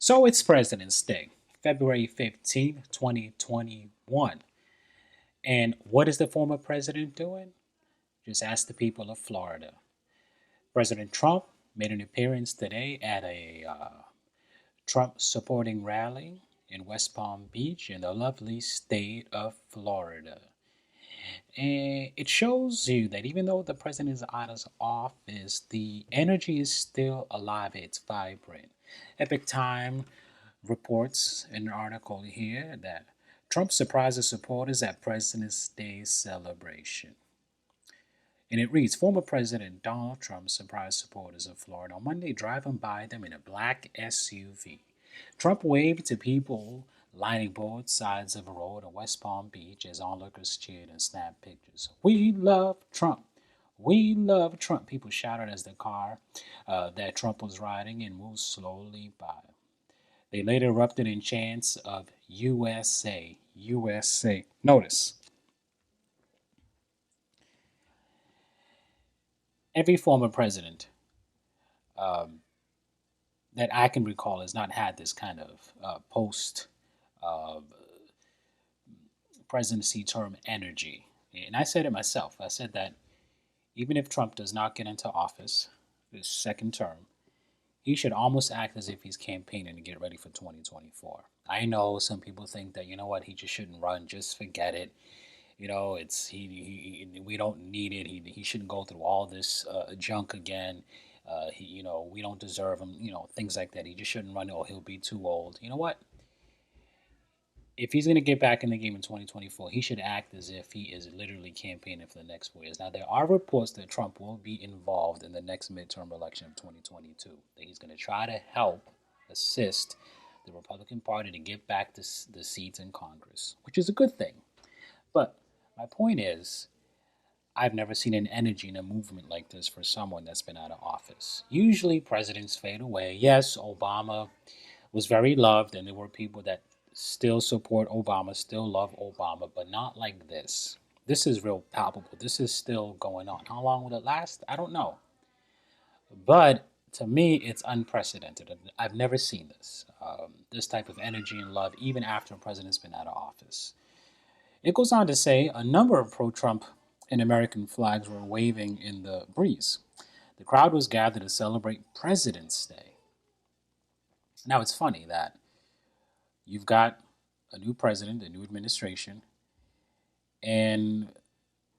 So it's President's Day, February 15th, 2021. And what is the former president doing? Just ask the people of Florida. President Trump made an appearance today at a Trump supporting rally in West Palm Beach in the lovely state of Florida. And it shows you that even though the president is out of office, the energy is still alive, it's vibrant. Epic Time reports in an article here that Trump surprises supporters at President's Day celebration. And it reads Former President Donald Trump surprised supporters of Florida on Monday, driving by them in a black SUV. Trump waved to people lining both sides of a road in West Palm Beach as onlookers cheered and snapped pictures. We love Trump. We love Trump. People shouted as the car that Trump was riding in moved slowly by. They later erupted in chants of USA, USA. Notice, every former president um, that I can recall has not had this kind of post uh, presidency term energy. And I said it myself. I said that even if Trump does not get into office this second term, he should almost act as if he's campaigning to get ready for 2024. I know some people think that, you know what, he just shouldn't run, just forget it. You know, it's we don't need it. He shouldn't go through all this junk again. We don't deserve him. You know, things like that. He just shouldn't run, or he'll be too old. You know what? If he's going to get back in the game in 2024, he should act as if he is literally campaigning for the next 4 years. Now, there are reports that Trump will be involved in the next midterm election of 2022. That he's going to try to help assist the Republican Party to get back the seats in Congress, which is a good thing. But my point is, I've never seen an energy and a movement like this for someone that's been out of office. Usually, presidents fade away. Yes, Obama was very loved, and there were people that still support Obama, still love Obama, but not like this. This is real palpable. This is still going on. How long will it last? I don't know. But to me, it's unprecedented. I've never seen this type of energy and love, even after a president's been out of office. It goes on to say a number of pro Trump and American flags were waving in the breeze. The crowd was gathered to celebrate President's Day. Now, it's funny that you've got a new president, a new administration, and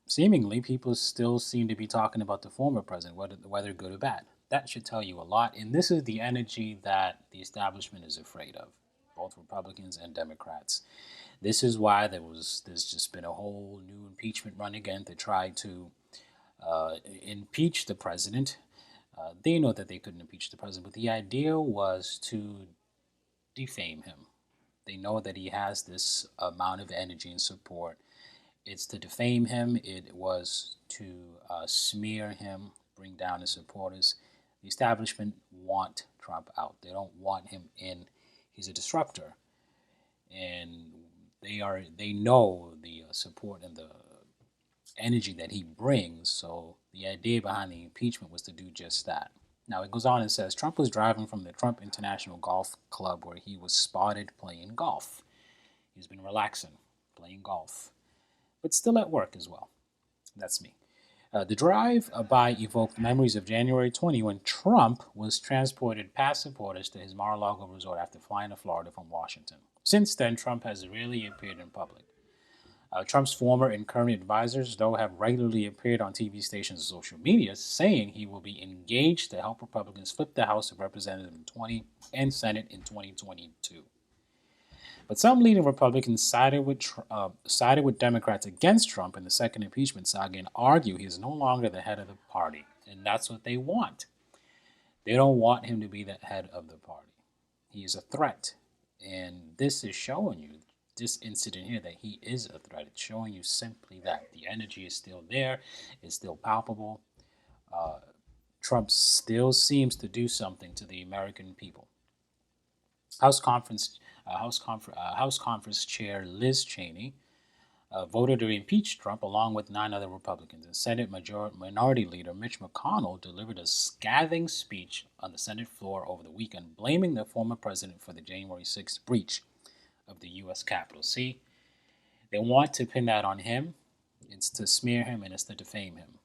seemingly people still seem to be talking about the former president, whether good or bad. That should tell you a lot. And this is the energy that the establishment is afraid of, both Republicans and Democrats. This is why there's just been a whole new impeachment run again to try to impeach the president. They know that they couldn't impeach the president, but the idea was to defame him. They know that he has this amount of energy and support. It's to defame him. It was to smear him, bring down his supporters. The establishment want Trump out. They don't want him in. He's a disruptor, and they know the support and the energy that he brings. So the idea behind the impeachment was to do just that. Now it goes on and says Trump was driving from the Trump International Golf Club where he was spotted playing golf. He's been relaxing, playing golf, but still at work as well. That's me. The drive-by evoked memories of January 20 when Trump was transported past supporters to his Mar-a-Lago resort after flying to Florida from Washington. Since then, Trump has rarely appeared in public. Trump's former and current advisors, though, have regularly appeared on TV stations and social media, saying he will be engaged to help Republicans flip the House of Representatives in 20 and Senate in 2022. But some leading Republicans sided with Democrats against Trump in the second impeachment saga and argue he is no longer the head of the party, and that's what they want. They don't want him to be the head of the party. He is a threat, and this is showing you this incident here that he is a threat. It's showing you simply that the energy is still there, it's still palpable. Uh, Trump still seems to do something to the American people. House Conference House Conference Chair Liz Cheney voted to impeach Trump along with 9 other Republicans. And Minority Leader Mitch McConnell delivered a scathing speech on the Senate floor over the weekend, blaming the former president for the January 6th breach of the U.S. Capitol. See, they want to pin that on him. It's to smear him and it's to defame him,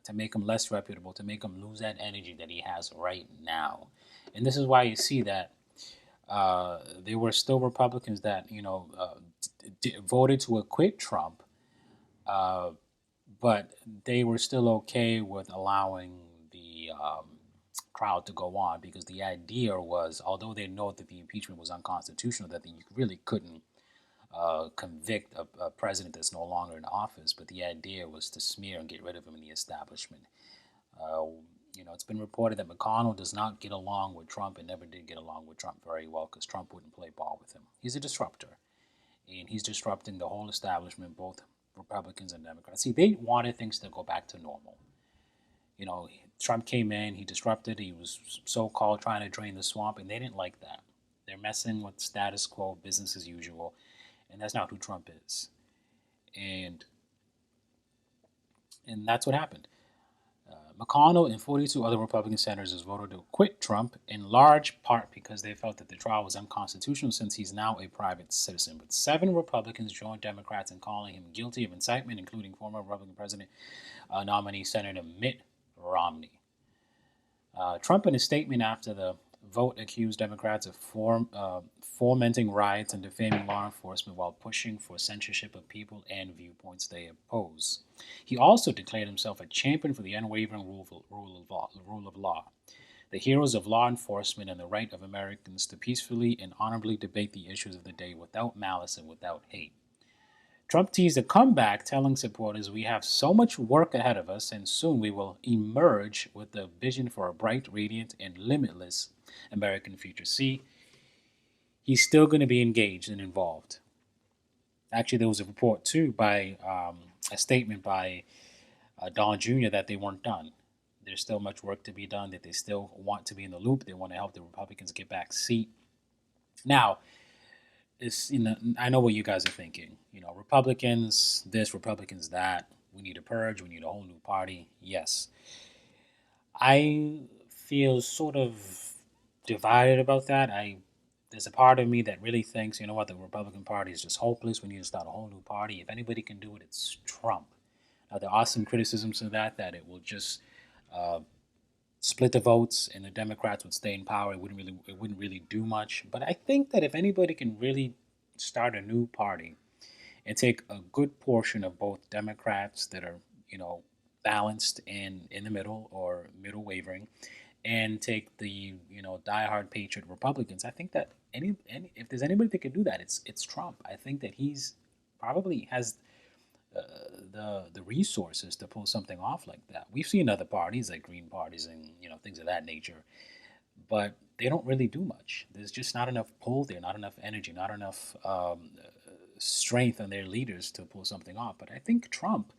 to make him less reputable, to make him lose that energy that he has right now. And this is why you see that there were still Republicans that voted to acquit Trump, uh, but they were still okay with allowing the trial to go on because the idea was, although they know that the impeachment was unconstitutional, that you really couldn't convict a president that's no longer in office, but the idea was to smear and get rid of him in the establishment. Uh, it's been reported that McConnell does not get along with Trump and never did get along with Trump very well because Trump wouldn't play ball with him. He's a disruptor, and he's disrupting the whole establishment, both Republicans and Democrats. See, they wanted things to go back to normal. Trump came in, he disrupted, he was so-called trying to drain the swamp, and they didn't like that. They're messing with status quo, business as usual, and that's not who Trump is. And that's what happened. McConnell and 42 other Republican senators voted to acquit Trump in large part because they felt that the trial was unconstitutional since he's now a private citizen. But 7 Republicans joined Democrats in calling him guilty of incitement, including former Republican president nominee Senator Mitt Romney. Trump, in a statement after the vote, accused Democrats of fomenting riots and defaming law enforcement while pushing for censorship of people and viewpoints they oppose. He also declared himself a champion for the unwavering rule of law, the heroes of law enforcement, and the right of Americans to peacefully and honorably debate the issues of the day without malice and without hate. Trump teased a comeback, telling supporters, "We have so much work ahead of us, and soon we will emerge with a vision for a bright, radiant, and limitless American future." See, he's still going to be engaged and involved. Actually, there was a report, too, by a statement by Don Jr. that they weren't done. There's still much work to be done, that they still want to be in the loop. They want to help the Republicans get back seat. Now, I know what you guys are thinking. Republicans this, Republicans that. We need a purge. We need a whole new party. Yes, I feel sort of divided about that. There's a part of me that really thinks, you know what, the Republican Party is just hopeless. We need to start a whole new party. If anybody can do it, it's Trump. Now, there are some criticisms of that it will just uh, split the votes and the Democrats would stay in power. It wouldn't really do much. But I think that if anybody can really start a new party and take a good portion of both Democrats that are, balanced and in the middle or middle wavering, and take the diehard patriot Republicans, I think that if there's anybody that can do that, it's Trump. I think that he's probably has uh, the resources to pull something off like that. We've seen other parties like Green parties and things of that nature, but they don't really do much. There's just not enough pull there, not enough energy, not enough strength on their leaders to pull something off. But I think Trump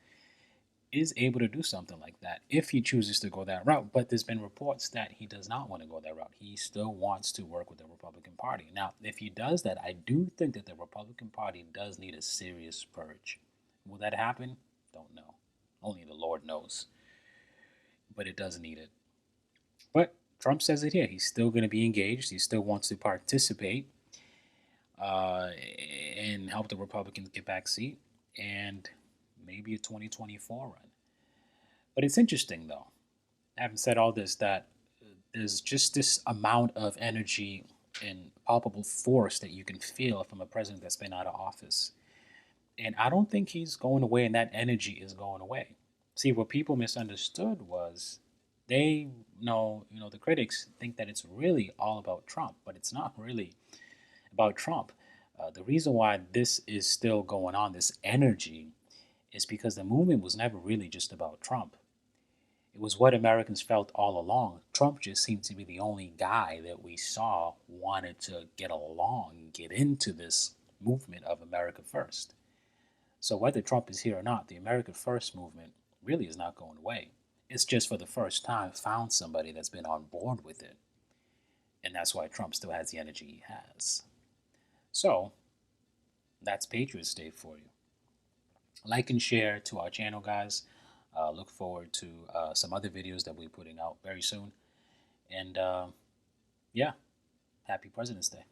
is able to do something like that if he chooses to go that route. But there's been reports that he does not want to go that route. He still wants to work with the Republican Party. Now, if he does that, I do think that the Republican Party does need a serious purge. Will that happen? Don't know. Only the Lord knows. But it does need it. But Trump says it here. He's still going to be engaged. He still wants to participate uh, and help the Republicans get back seat and maybe a 2024 run. But it's interesting, though, having said all this, that there's just this amount of energy and palpable force that you can feel from a president that's been out of office. And I don't think he's going away, and that energy is going away. See, what people misunderstood was they the critics think that it's really all about Trump, but it's not really about Trump. The reason why this is still going on, this energy, is because the movement was never really just about Trump. It was what Americans felt all along. Trump just seemed to be the only guy that we saw wanted to get along and get into this movement of America First. So whether Trump is here or not, the America First movement really is not going away. It's just for the first time found somebody that's been on board with it. And that's why Trump still has the energy he has. So that's Patriots Day for you. Like and share to our channel, guys. Look forward to some other videos that we're putting out very soon. And yeah, happy President's Day.